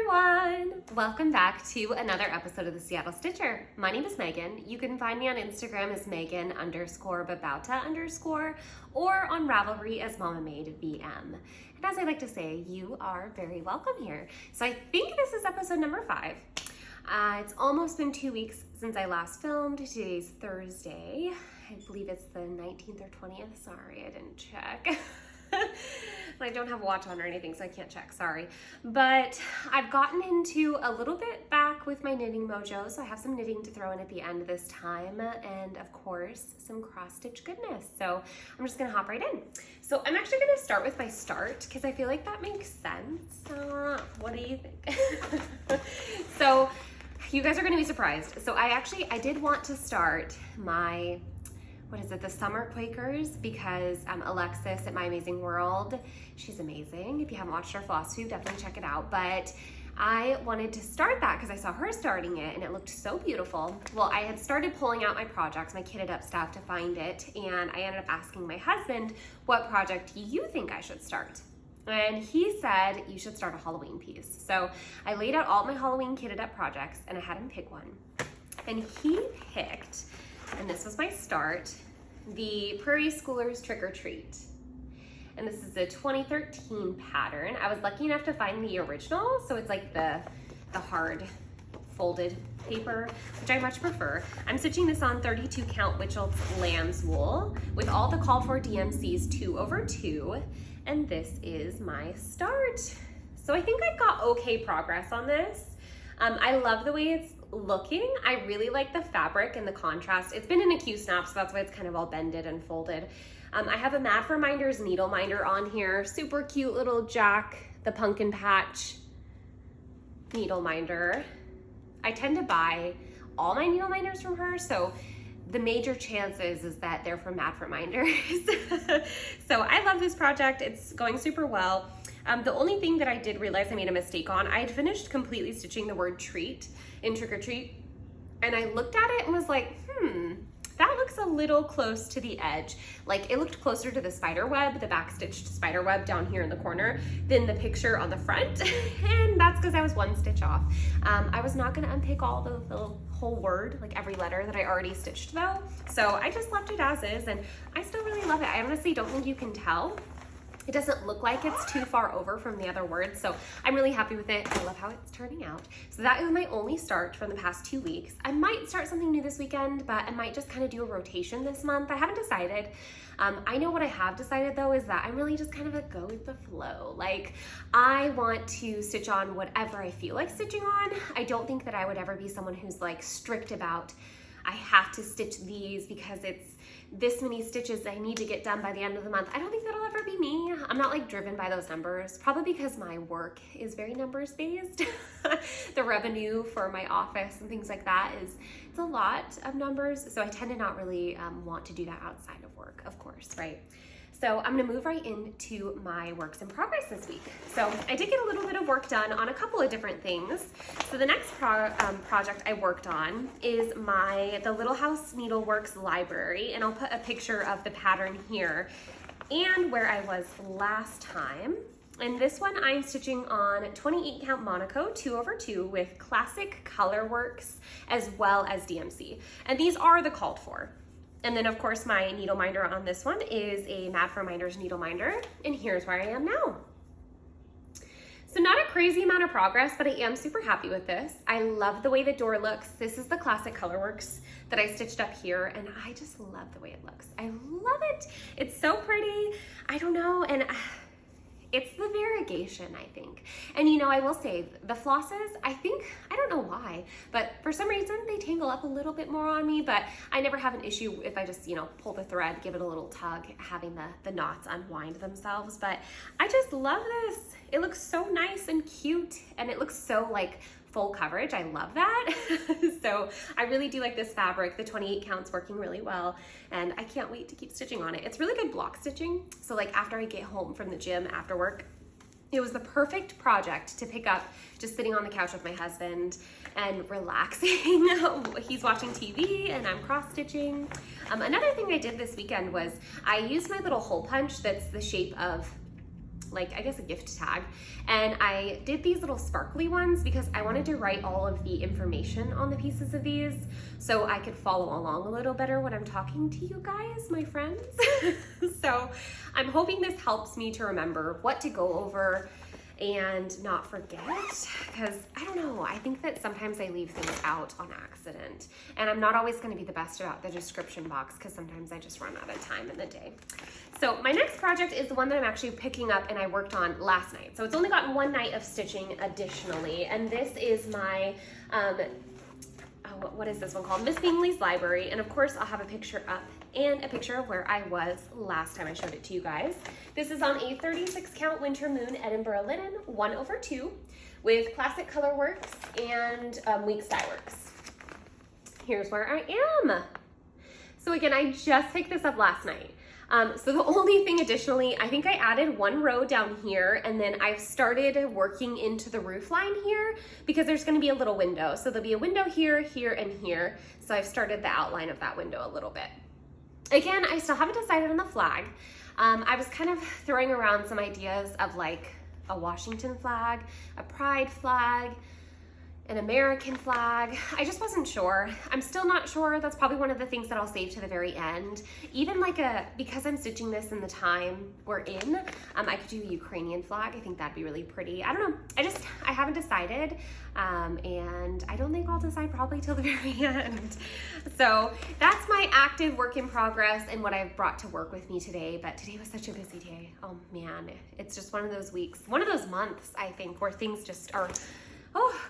everyone! Welcome back to another episode of the Seattle Stitcher. My name is Megan. You can find me on Instagram as Megan_Babauta_ or on Ravelry as MamamadeVM. And as I like to say, you are very welcome here. So I think this is episode number 5. It's almost been 2 weeks since I last filmed. Today's Thursday. I believe it's the 19th or 20th. Sorry, I didn't check. I don't have a watch on or anything, so I can't check, sorry. But I've gotten into a little bit back with my knitting mojo, so I have some knitting to throw in at the end this time, and of course, some cross-stitch goodness. So I'm just gonna hop right in. So I'm actually gonna start with my start, because I feel like that makes sense. What do you think? So you guys are gonna be surprised. So I did want to start my the Summer Quakers, because Alexis at My Amazing World, she's amazing. If you haven't watched her Flosstube, definitely check it out. But I wanted to start that because I saw her starting it and it looked so beautiful. Well, I had started pulling out my projects, my kitted up stuff to find it, and I ended up asking my husband, what project do you think I should start? And he said, you should start a Halloween piece. So I laid out all my Halloween kitted up projects and I had him pick one. And he picked, and this was my start, the Prairie Schoolers Trick or Treat. And this is a 2013 pattern. I was lucky enough to find the original, so it's like the hard folded paper, which I much prefer. I'm stitching this on 32 count Witchelt's lamb's wool with all the called for DMCs 2/2, and this is my start. So I think I've got okay progress on this. I love the way it's looking. I really like the fabric and the contrast. It's been in a Q-snap, so that's why it's kind of all bended and folded. I have a Mad for Minders needle minder on here. Super cute little Jack the Pumpkin Patch needle minder. I tend to buy all my needle minders from her, so the major chances is that they're from Mad for Minders. So I love this project. It's going super well. The only thing that I did realize I made a mistake on, I had finished completely stitching the word treat in Trick or Treat, and I looked at it and was like, that looks a little close to the edge. Like, it looked closer to the spider web, the back-stitched spider web down here in the corner, than the picture on the front, and that's because I was one stitch off. I was not gonna unpick all the whole word, like every letter that I already stitched though, so I just left it as is, and I still really love it. I honestly don't think you can tell. It doesn't look like it's too far over from the other words, so I'm really happy with it. I love how it's turning out. So that is my only start from the past 2 weeks. I might start something new this weekend, but I might just kind of do a rotation this month. I haven't decided. I know what I have decided though is that I'm really just kind of a go with the flow. Like, I want to stitch on whatever I feel like stitching on. I don't think that I would ever be someone who's like strict about, I have to stitch these because it's this many stitches I need to get done by the end of the month. I don't think that'll ever be me. I'm not like driven by those numbers, probably because my work is very numbers based. The revenue for my office and things like that it's a lot of numbers. So I tend to not really want to do that outside of work, of course, right? So I'm gonna move right into my works in progress this week. So I did get a little bit of work done on a couple of different things. So the next project I worked on is the Little House Needleworks library, and I'll put a picture of the pattern here and where I was last time. And this one I'm stitching on 28 count Monaco 2/2 with classic colorworks as well as DMC. And these are the called for. And then of course my needle minder on this one is a Mad for Minders needle minder, and here's where I am now. So not a crazy amount of progress, but I am super happy with this. I love the way the door looks. This is the classic colorworks that I stitched up here, and I just love the way it looks. I love it. It's so pretty. I don't know, and it's the variegation, I think. And you know, I will say, the flosses, I don't know why, but for some reason they tangle up a little bit more on me, but I never have an issue if I just, pull the thread, give it a little tug, having the knots unwind themselves. But I just love this. It looks so nice and cute, and it looks so like full coverage. I love that. So I really do like this fabric. The 28 count's working really well, and I can't wait to keep stitching on it. It's really good block stitching. So like after I get home from the gym after work, it was the perfect project to pick up just sitting on the couch with my husband and relaxing. He's watching TV and I'm cross stitching. Another thing I did this weekend was I used my little hole punch that's the shape of like I guess a gift tag, and I did these little sparkly ones because I wanted to write all of the information on the pieces of these so I could follow along a little better when I'm talking to you guys, my friends. So I'm hoping this helps me to remember what to go over and not forget, because I don't know, I think that sometimes I leave things out on accident, and I'm not always going to be the best about the description box because sometimes I just run out of time in the day. So my next project is the one that I'm actually picking up and I worked on last night. So it's only gotten one night of stitching additionally, and this is my what is this one called? Miss Bingley's Library, and of course I'll have a picture up and a picture of where I was last time I showed it to you guys. This is on a 36 count Winter Moon Edinburgh linen 1/2 with classic color works and weak dye works. Here's where I am. So again, I just picked this up last night. So the only thing additionally, I think I added one row down here, and then I've started working into the roof line here because there's going to be a little window. So there'll be a window here, here, and here. So I've started the outline of that window a little bit. Again, I still haven't decided on the flag. I was kind of throwing around some ideas of like a Washington flag, a pride flag, an American flag. I just wasn't sure. I'm still not sure. That's probably one of the things that I'll save to the very end. Even like because I'm stitching this in the time we're in, I could do a Ukrainian flag. I think that'd be really pretty. I don't know. I haven't decided. And I don't think I'll decide probably till the very end. So that's my active work in progress and what I've brought to work with me today. But today was such a busy day. Oh man, it's just one of those weeks, one of those months, I think, where things just are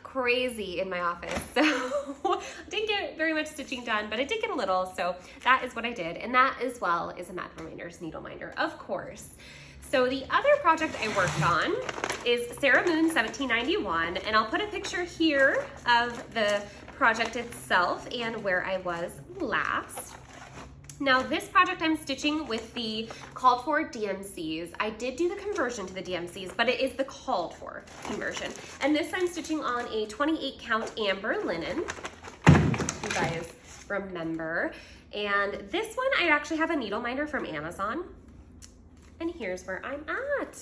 crazy in my office. So I didn't get very much stitching done, but I did get a little. So that is what I did. And that as well is a Mad Reminders needle minder, of course. So the other project I worked on is Sarah Moon 1791. And I'll put a picture here of the project itself and where I was last. Now this project I'm stitching with the called for DMCs. I did do the conversion to the DMCs, but it is the called for conversion. And this I'm stitching on a 28 count amber linen, you guys remember. And this one, I actually have a needle minder from Amazon. And here's where I'm at.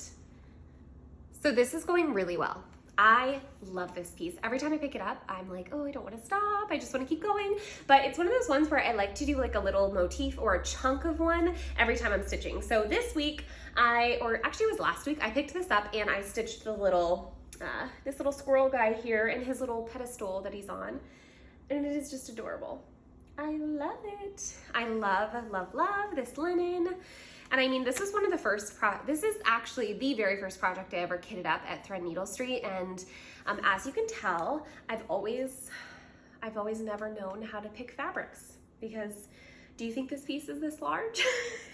So this is going really well. I love this piece. Every time I pick it up, I'm like, oh, I don't want to stop. I just want to keep going. But it's one of those ones where I like to do like a little motif or a chunk of one every time I'm stitching. So this week, or actually it was last week, I picked this up and I stitched the little, this little squirrel guy here and his little pedestal that he's on. And it is just adorable. I love it. I love, love, love this linen. And I mean, this is one of the first, this is actually the very first project I ever kitted up at Threadneedle Street. And as you can tell, I've always never known how to pick fabrics, because do you think this piece is this large?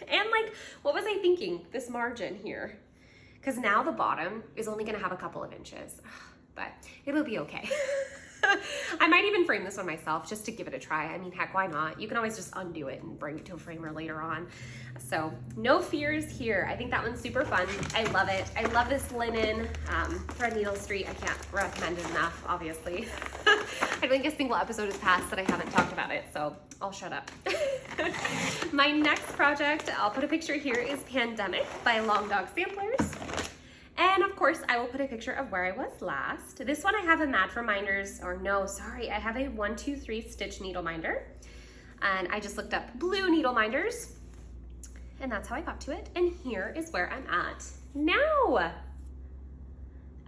And like, what was I thinking? This margin here, because now the bottom is only gonna have a couple of inches, but it'll be okay. I might even frame this one myself just to give it a try. I mean, heck, why not? You can always just undo it and bring it to a framer later on. So no fears here. I think that one's super fun. I love it. I love this linen. Threadneedle Street, I can't recommend it enough, obviously. I think a single episode has passed that I haven't talked about it, so I'll shut up. My next project, I'll put a picture here, is Pandemic by Long Dog Samplers. And of course, I will put a picture of where I was last. This one I have a Mad Reminders, or no, sorry, I have a 1, 2, 3 stitch needle minder. And I just looked up blue needle minders, and that's how I got to it. And here is where I'm at now.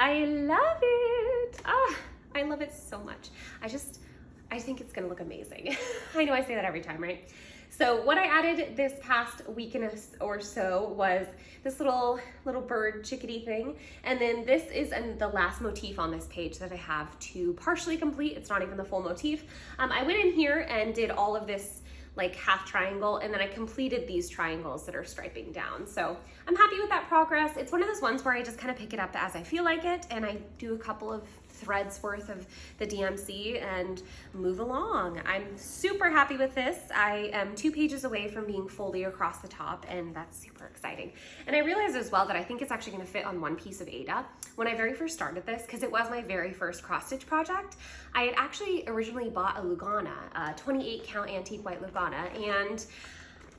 I love it. Ah, I love it so much. I think it's gonna look amazing. I know I say that every time, right? So what I added this past week or so was this little bird chickadee thing. And then this is the last motif on this page that I have to partially complete. It's not even the full motif. I went in here and did all of this like half triangle, and then I completed these triangles that are striping down. So I'm happy with that progress. It's one of those ones where I just kind of pick it up as I feel like it, and I do a couple of threads worth of the DMC and move along. I'm super happy with this. I am 2 pages away from being fully across the top, and that's super exciting. And I realized as well that I think it's actually going to fit on one piece of Ada. When I very first started this, because it was my very first cross stitch project, I had actually originally bought a Lugana, a 28 count antique white Lugana, and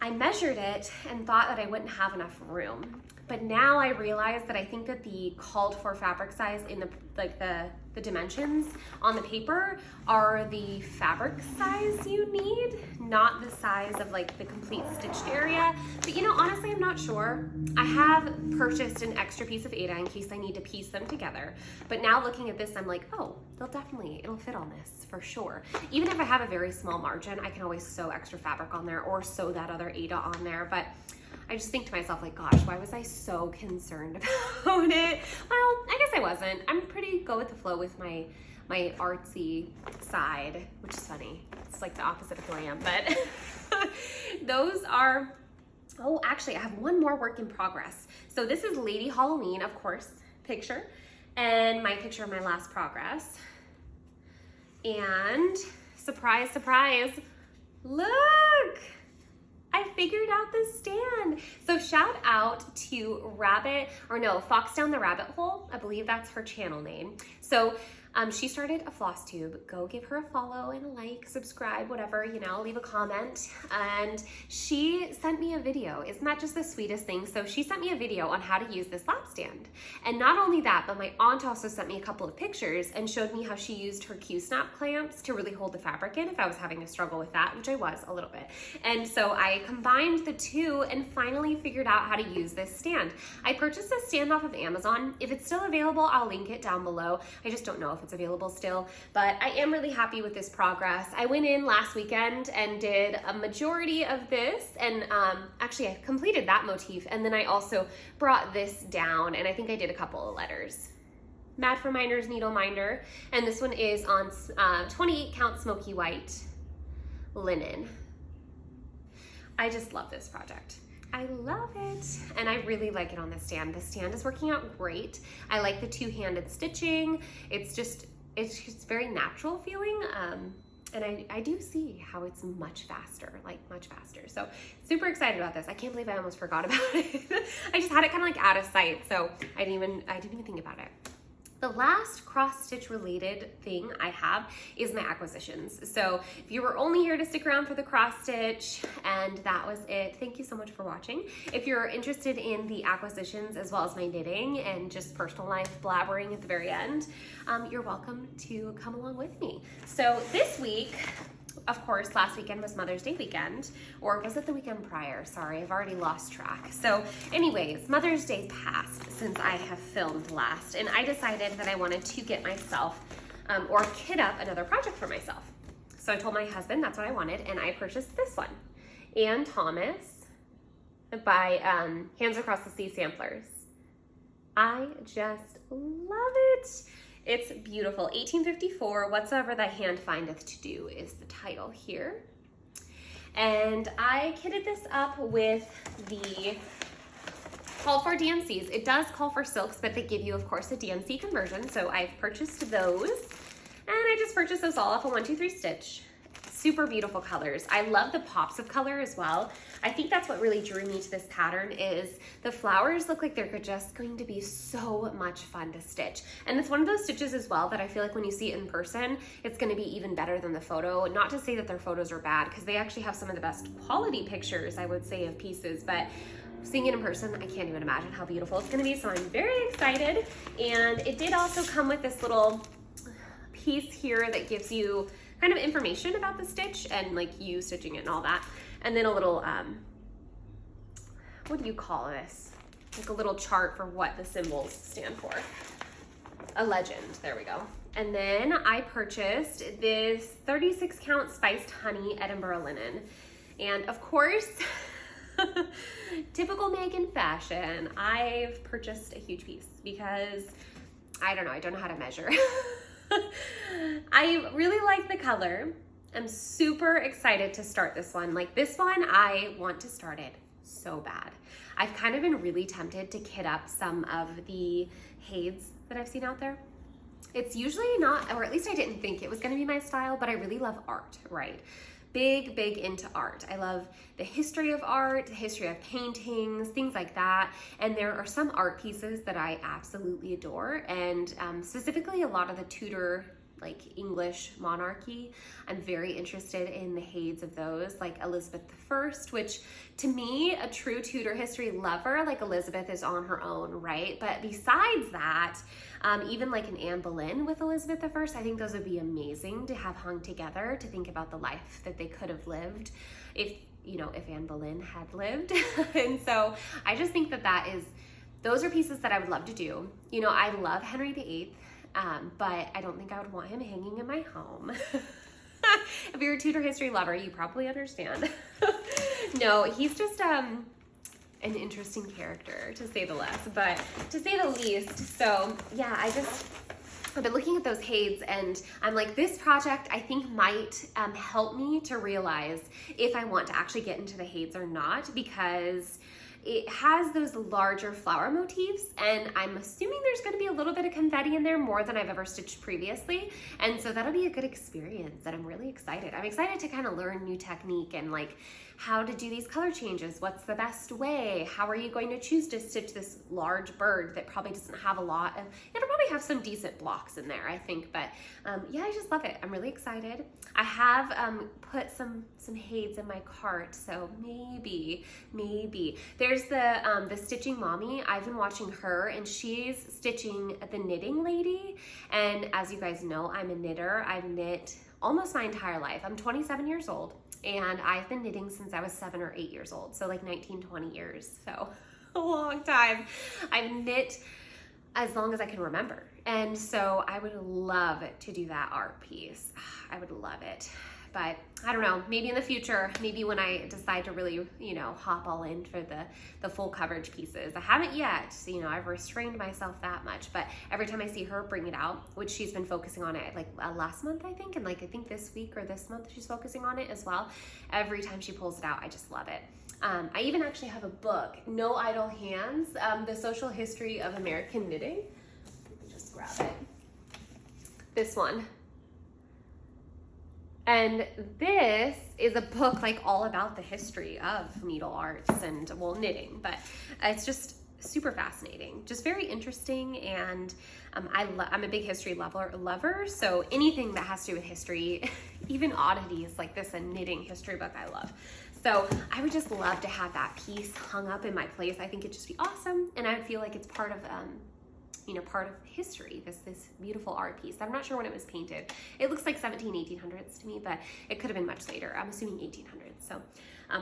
I measured it and thought that I wouldn't have enough room. but now I realize that I think that the called for fabric size in the dimensions on the paper are the fabric size you need, not the size of like the complete stitched area. But you know, honestly, I'm not sure. I have purchased an extra piece of Aida in case I need to piece them together. But now looking at this, I'm like, oh, it'll fit on this for sure. Even if I have a very small margin, I can always sew extra fabric on there or sew that other Aida on there. But I just think to myself, like, gosh, why was I so concerned about it? Well, I guess I wasn't. I'm pretty go with the flow with my artsy side, which is funny. It's like the opposite of who I am, but those are, oh, actually, I have one more work in progress. So this is Lady Halloween, of course, picture, and my picture of my last progress. And surprise, surprise, look! I figured out the stand. So shout out to Fox Down the Rabbit Hole. I believe that's her channel name. So she started a Flosstube. Go give her a follow and a like, subscribe, whatever, you know, leave a comment. And she sent me a video. Isn't that just the sweetest thing? So she sent me a video on how to use this lap stand. And not only that, but my aunt also sent me a couple of pictures and showed me how she used her Q-snap clamps to really hold the fabric in if I was having a struggle with that, which I was a little bit. And so I combined the two and finally figured out how to use this stand. I purchased this stand off of Amazon. If it's still available, I'll link it down below. I just don't know if it's available still, but I am really happy with this progress. I went in last weekend and did a majority of this, and actually I completed that motif, and then I also brought this down, and I think I did a couple of letters. Mad for Minders Needle Minder, and this one is on 28 count smoky white linen. I just love this project. I love it, and I really like it on the stand. The stand is working out great. I like the two-handed stitching. It's just very natural feeling, and I do see how it's much faster, like much faster. So super excited about this. I can't believe I almost forgot about it. I just had it kind of like out of sight, so I didn't even think about it. The last cross-stitch related thing I have is my acquisitions. So if you were only here to stick around for the cross-stitch and that was it, thank you so much for watching. If you're interested in the acquisitions as well as my knitting and just personal life blabbering at the very end, you're welcome to come along with me. So this week, of course, last weekend was Mother's Day weekend, or was it the weekend prior? Sorry, I've already lost track. So anyways, Mother's Day passed since I have filmed last, and I decided that I wanted to get myself, or kit up another project for myself. So I told my husband that's what I wanted, and I purchased this one. Ann Thomas by Hands Across the Sea Samplers. I just love it. It's beautiful. 1854, Whatsoever Thy Hand Findeth to Do is the title here. And I kitted this up with the called for DMCs. It does call for silks, but they give you, of course, a DMC conversion. So I've purchased those, and I just purchased those all off a 1-2-3 stitch. Super beautiful colors. I love the pops of color as well. I think that's what really drew me to this pattern is the flowers look like they're just going to be so much fun to stitch. And it's one of those stitches as well that I feel like when you see it in person, it's gonna be even better than the photo. Not to say that their photos are bad, because they actually have some of the best quality pictures, I would say, of pieces, but seeing it in person, I can't even imagine how beautiful it's gonna be, so I'm very excited. And it did also come with this little piece here that gives you kind of information about the stitch and like you stitching it and all that. And then a little, what do you call this? Like a little chart for what the symbols stand for. A legend, there we go. And then I purchased this 36 count spiced honey Edinburgh linen. And of course, typical Megan fashion, I've purchased a huge piece because I don't know how to measure. I really like the color. I'm super excited to start this one. Like this one, I want to start it so bad. I've kind of been really tempted to kit up some of the Hades that I've seen out there. It's usually not, or at least I didn't think it was gonna be my style, but I really love art, right? Big into art. I love the history of art, the history of paintings, things like that. And there are some art pieces that I absolutely adore. And specifically a lot of the Tudor like English monarchy. I'm very interested in the Hades of those, like Elizabeth I, which to me, a true Tudor history lover, like Elizabeth is on her own, right? But besides that, even like an Anne Boleyn with Elizabeth I, I think those would be amazing to have hung together, to think about the life that they could have lived if, you know, if Anne Boleyn had lived. And so I just think that those are pieces that I would love to do. You know, I love Henry VIII, but I don't think I would want him hanging in my home. If you're a Tudor history lover, you probably understand. No, he's just an interesting character, to say the least, but to say the least. So yeah, I've been looking at those Hades, and I'm like, this project I think might help me to realize if I want to actually get into the Hades or not, because it has those larger flower motifs, and I'm assuming there's going to be a little bit of confetti in there, more than I've ever stitched previously, and so that'll be a good experience, and I'm really excited. I'm excited to kind of learn new technique and like how to do these color changes. What's the best way? How are you going to choose to stitch this large bird that probably doesn't have a lot of, it'll probably have some decent blocks in there, I think, but yeah, I just love it. I'm really excited. I have put some Hades in my cart, so maybe. There's the Stitching Mommy. I've been watching her, and she's stitching the Knitting Lady, and as you guys know, I'm a knitter. I've knit almost my entire life. I'm 27 years old, and I've been knitting since I was 7 or 8 years old, so like 19, 20 years, so a long time. I've knit as long as I can remember, and so I would love to do that art piece. I would love it, but I don't know, maybe in the future, maybe when I decide to really, you know, hop all in for the full coverage pieces. I haven't yet, you know, I've restrained myself that much, but every time I see her bring it out, which she's been focusing on it like last month, I think, and like I think this week or this month she's focusing on it as well. Every time she pulls it out, I just love it. I even actually have a book, No Idle Hands, The Social History of American Knitting. Let me just grab it. This one. And this is a book like all about the history of needle arts and, well, knitting, but it's just super fascinating, just very interesting. And I'm a big history lover, so anything that has to do with history, even oddities like this, a knitting history book, I love. So I would just love to have that piece hung up in my place. I think it'd just be awesome, and I would feel like it's part of you know, part of history, this beautiful art piece. I'm not sure when it was painted. It looks like 1800s to me, but it could have been much later. I'm assuming 1800s. So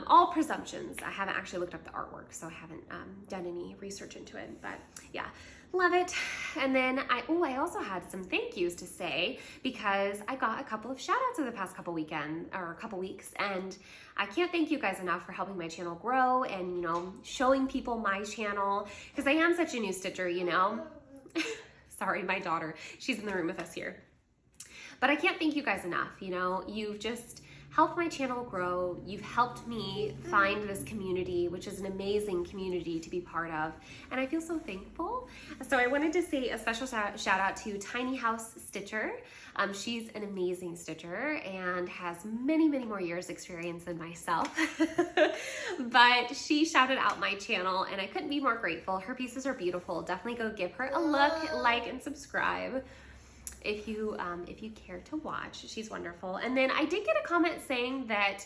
all presumptions. I haven't actually looked up the artwork, so I haven't done any research into it, but yeah, love it. And then I also had some thank yous to say, because I got a couple of shout outs over the past couple weeks, and I can't thank you guys enough for helping my channel grow and, you know, showing people my channel, because I am such a new stitcher, you know. Sorry, my daughter, she's in the room with us here. But I can't thank you guys enough. You know, you've just helped my channel grow. You've helped me find this community, which is an amazing community to be part of. And I feel so thankful. So I wanted to say a special shout out to Tiny House Stitcher. She's an amazing stitcher and has many, many more years experience than myself. But she shouted out my channel, and I couldn't be more grateful. Her pieces are beautiful. Definitely go give her a look, like, and subscribe if you care to watch. She's wonderful. And then I did get a comment saying that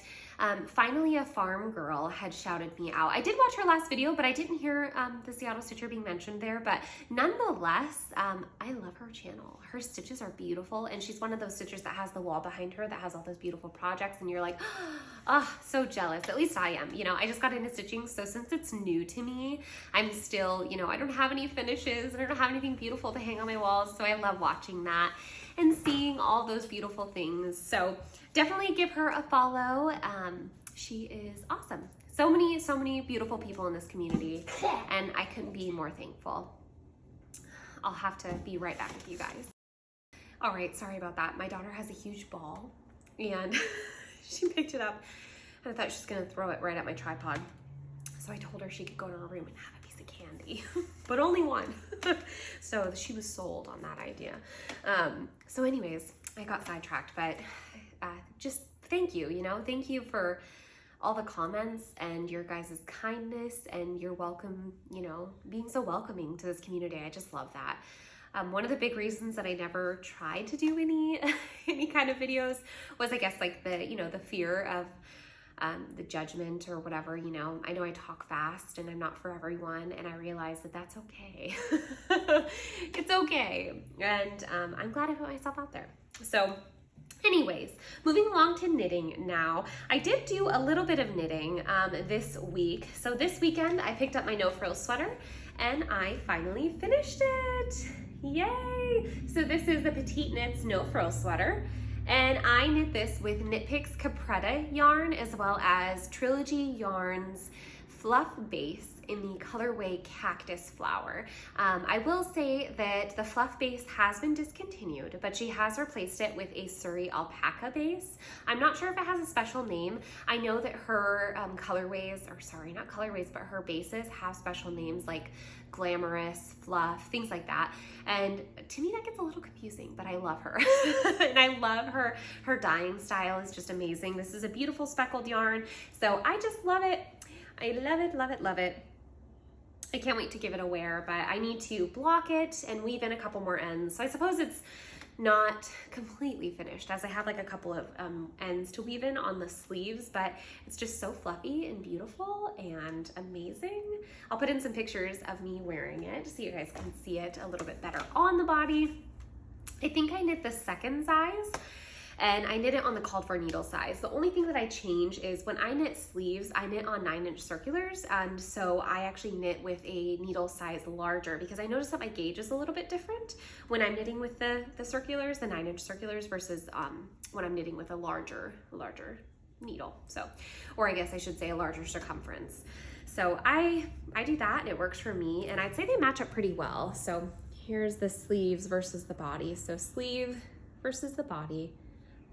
finally a farm girl had shouted me out. I did watch her last video, but I didn't hear the Seattle Stitcher being mentioned there. But nonetheless, I love her channel. Her stitches are beautiful, and she's one of those stitchers that has the wall behind her that has all those beautiful projects, and you're like, oh, so jealous. At least I am. You know, I just got into stitching, so since it's new to me, I'm still, you know, I don't have any finishes, and I don't have anything beautiful to hang on my walls, so I love watching that and seeing all those beautiful things. So definitely give her a follow. She is awesome. So many beautiful people in this community, and I couldn't be more thankful. I'll have to be right back with you guys. All right, sorry about that. My daughter has a huge ball, and she picked it up, and I thought she was gonna throw it right at my tripod. So I told her she could go to her room and have a piece of candy, but only one. So she was sold on that idea. So anyways, I got sidetracked, but just thank you, you know, thank you for all the comments and your guys' kindness and your welcome, you know, being so welcoming to this community. I just love that. One of the big reasons that I never tried to do any any kind of videos was, I guess, like the, you know, the fear of the judgment or whatever. You know, I know I talk fast and I'm not for everyone, and I realize that that's okay. It's okay. And I'm glad I put myself out there. So anyways, moving along to knitting now. I did do a little bit of knitting this week. So this weekend I picked up my no frills sweater and I finally finished it. Yay! So this is the Petite Knits no frills sweater. And I knit this with Knit Picks Capretta yarn, as well as Trilogy Yarns Fluff Base in the colorway Cactus Flower. I will say that the fluff base has been discontinued, but she has replaced it with a Surrey alpaca base. I'm not sure if it has a special name. I know that her colorways, or sorry, not colorways, but her bases have special names like glamorous, fluff, things like that. And to me that gets a little confusing, but I love her. And I love her dyeing style is just amazing. This is a beautiful speckled yarn, so I just love it. I love it, love it, love it. I can't wait to give it a wear, but I need to block it and weave in a couple more ends. So I suppose it's not completely finished, as I have like a couple of ends to weave in on the sleeves, but it's just so fluffy and beautiful and amazing. I'll put in some pictures of me wearing it so you guys can see it a little bit better on the body. I think I knit the second size, and I knit it on the called for needle size. The only thing that I change is when I knit sleeves, I knit on 9-inch circulars, and so I actually knit with a needle size larger, because I noticed that my gauge is a little bit different when I'm knitting with the circulars, the 9-inch circulars, versus when I'm knitting with a larger needle. So, or I guess I should say a larger circumference. So I do that and it works for me, and I'd say they match up pretty well. So here's the sleeves versus the body. So sleeve versus the body.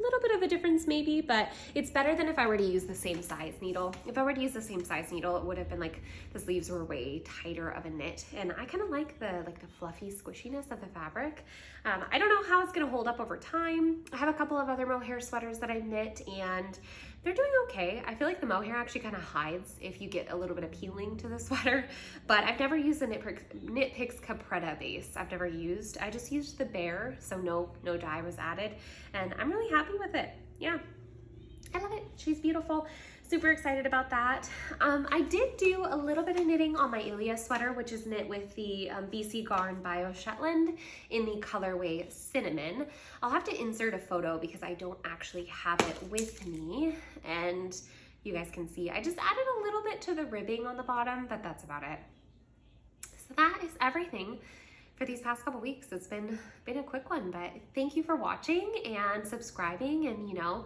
Little bit of a difference maybe, but it's better than if I were to use the same size needle. If I were to use the same size needle, it would have been like the sleeves were way tighter of a knit, and I kind of like the fluffy squishiness of the fabric. I don't know how it's gonna hold up over time. I have a couple of other mohair sweaters that I knit and they're doing okay. I feel like the mohair actually kind of hides if you get a little bit of peeling to the sweater, but I've never used the Knit Picks Capretta base. I've never used, I just used the bare, so no dye was added, and I'm really happy with it. Yeah, I love it. She's beautiful. Super excited about that. I did do a little bit of knitting on my Ilia sweater, which is knit with the BC Garn Bio Shetland in the colorway Cinnamon. I'll have to insert a photo because I don't actually have it with me, and you guys can see I just added a little bit to the ribbing on the bottom, but that's about it. So that is everything for these past couple weeks. It's been a quick one, but thank you for watching and subscribing, and you know,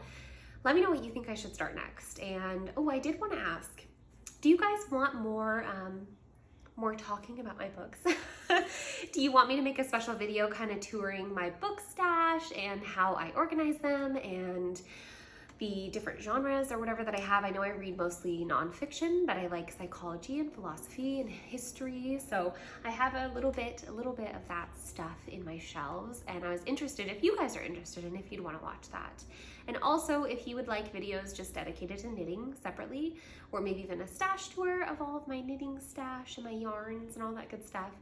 let me know what you think I should start next. And oh, I did want to ask, do you guys want more talking about my books? Do you want me to make a special video kind of touring my book stash and how I organize them and the different genres or whatever that I have? I know I read mostly nonfiction, but I like psychology and philosophy and history, so I have a little bit of that stuff in my shelves, and I was interested if you guys are interested and if you'd want to watch that. And also if you would like videos just dedicated to knitting separately, or maybe even a stash tour of all of my knitting stash and my yarns and all that good stuff,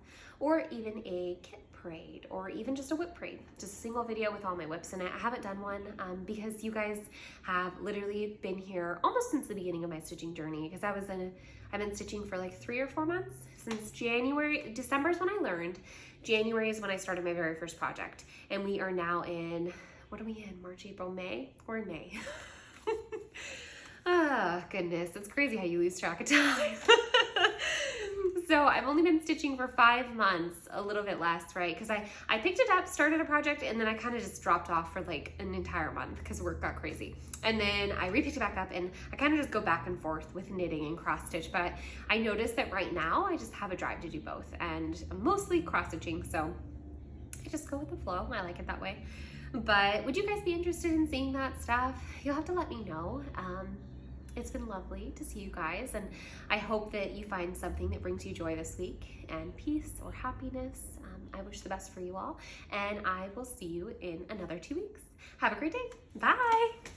or even a kit parade, or even just a whip parade, just a single video with all my whips in it. I haven't done one because you guys have literally been here almost since the beginning of my stitching journey, because I've been stitching for like 3 or 4 months, since January. December is when I learned. January is when I started my very first project, and we are now in, what are we in? March, April, May? We're in May. Ah, goodness, it's crazy how you lose track of time. So I've only been stitching for 5 months, a little bit less, right? Because I picked it up, started a project, and then I kind of just dropped off for like an entire month because work got crazy. And then I repicked it back up, and I kind of just go back and forth with knitting and cross stitch. But I noticed that right now I just have a drive to do both, and mostly cross stitching. So I just go with the flow. I like it that way. But would you guys be interested in seeing that stuff? You'll have to let me know. It's been lovely to see you guys, and I hope that you find something that brings you joy this week and peace or happiness. I wish the best for you all, and I will see you in another 2 weeks. Have a great day. Bye.